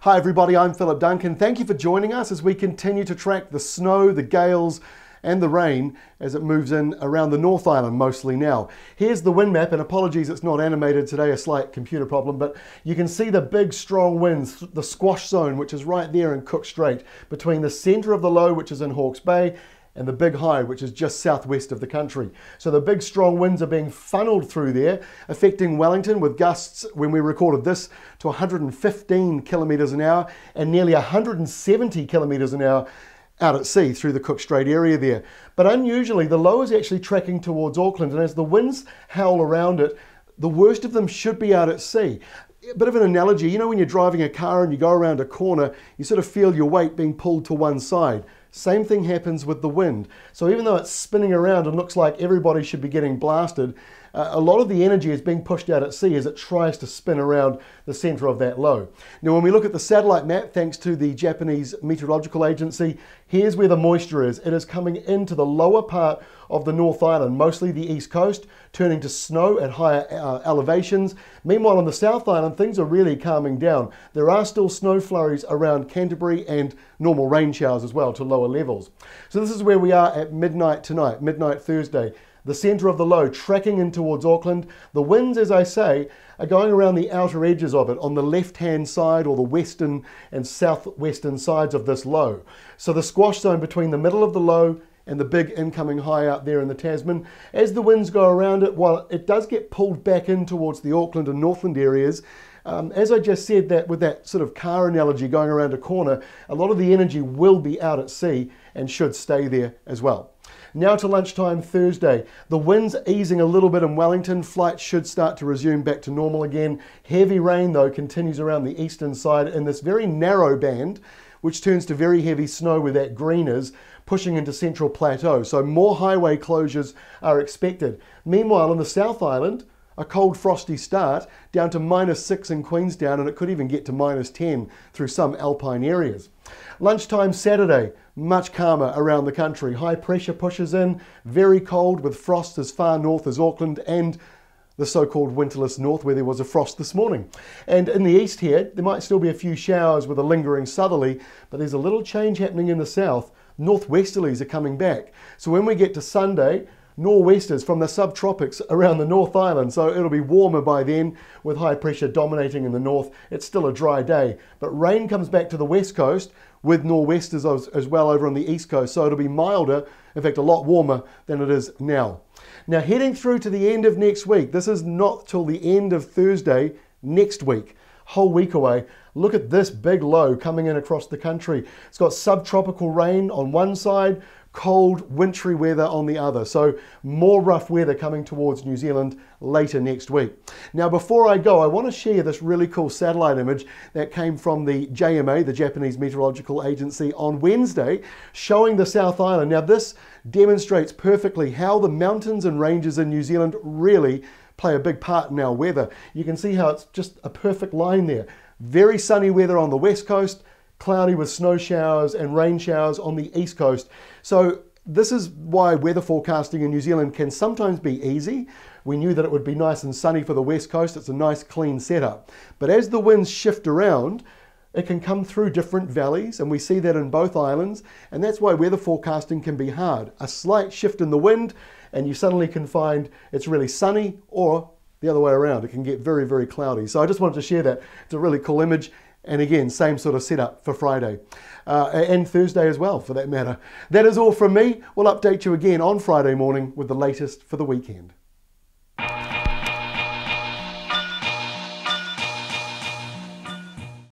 Hi everybody, I'm Philip Duncan. Thank you for joining us as we continue to track the snow, the gales and the rain as it moves in around the North Island mostly now. Here's the wind map, and apologies it's not animated today, a slight computer problem, but you can see the big strong winds, the squash zone which is right there in Cook Strait between the centre of the low which is in Hawke's Bay and the big high which is just southwest of the country. So the big strong winds are being funneled through there, affecting Wellington with gusts when we recorded this to 115 kilometres an hour and nearly 170 kilometres an hour out at sea through the Cook Strait area there. But unusually the low is actually tracking towards Auckland, and as the winds howl around it, the worst of them should be out at sea. A bit of an analogy, you know when you're driving a car and you go around a corner, you sort of feel your weight being pulled to one side. Same thing happens with the wind. So even though it's spinning around and looks like everybody should be getting blasted, a lot of the energy is being pushed out at sea as it tries to spin around the centre of that low. Now when we look at the satellite map, thanks to the Japanese Meteorological Agency, here's where the moisture is. It is coming into the lower part of the North Island, mostly the east coast, turning to snow at higher elevations. Meanwhile on the South Island, things are really calming down. There are still snow flurries around Canterbury and normal rain showers as well to lower levels. So this is where we are at midnight tonight, midnight Thursday. The centre of the low tracking in towards Auckland. The winds, as I say, are going around the outer edges of it on the left-hand side or the western and southwestern sides of this low. So the squash zone between the middle of the low and the big incoming high out there in the Tasman. As the winds go around it, while it does get pulled back in towards the Auckland and Northland areas, as I just said, that with that sort of car analogy going around a corner, a lot of the energy will be out at sea and should stay there as well. Now to lunchtime Thursday. The winds easing a little bit in Wellington. Flights should start to resume back to normal again. Heavy rain though continues around the eastern side in this very narrow band, which turns to very heavy snow where that green is, pushing into Central Plateau. So more highway closures are expected. Meanwhile on the South Island, a cold frosty start down to -6 in Queenstown, and it could even get to -10 through some alpine areas. Lunchtime Saturday, much calmer around the country. High pressure pushes in, very cold with frost as far north as Auckland and the so-called winterless north where there was a frost this morning. And in the east here, there might still be a few showers with a lingering southerly, but there's a little change happening in the south. Northwesterlies are coming back. So when we get to Sunday, nor'westers from the subtropics around the North Island, so it'll be warmer by then with high pressure dominating in the north. It's still a dry day, but rain comes back to the west coast with nor'westers as well over on the east coast, so it'll be milder, in fact a lot warmer than it is now. Now heading through to the end of next week, this is not till the end of Thursday next week, whole week away. Look at this big low coming in across the country. It's got subtropical rain on one side, cold, wintry weather on the other. So more rough weather coming towards New Zealand later next week. Now before I go, I want to share this really cool satellite image that came from the JMA, the Japanese Meteorological Agency, on Wednesday, showing the South Island. Now this demonstrates perfectly how the mountains and ranges in New Zealand really play a big part in our weather. You can see how it's just a perfect line there. Very sunny weather on the west coast, cloudy with snow showers and rain showers on the east coast. So this is why weather forecasting in New Zealand can sometimes be easy. We knew that it would be nice and sunny for the west coast. It's a nice clean setup. But as the winds shift around, it can come through different valleys, and we see that in both islands, and that's why weather forecasting can be hard. A slight shift in the wind and you suddenly can find it's really sunny, or the other way around, it can get very, very cloudy. So I just wanted to share that. It's a really cool image. And again, same sort of setup for Friday and Thursday as well, for that matter. That is all from me. We'll update you again on Friday morning with the latest for the weekend.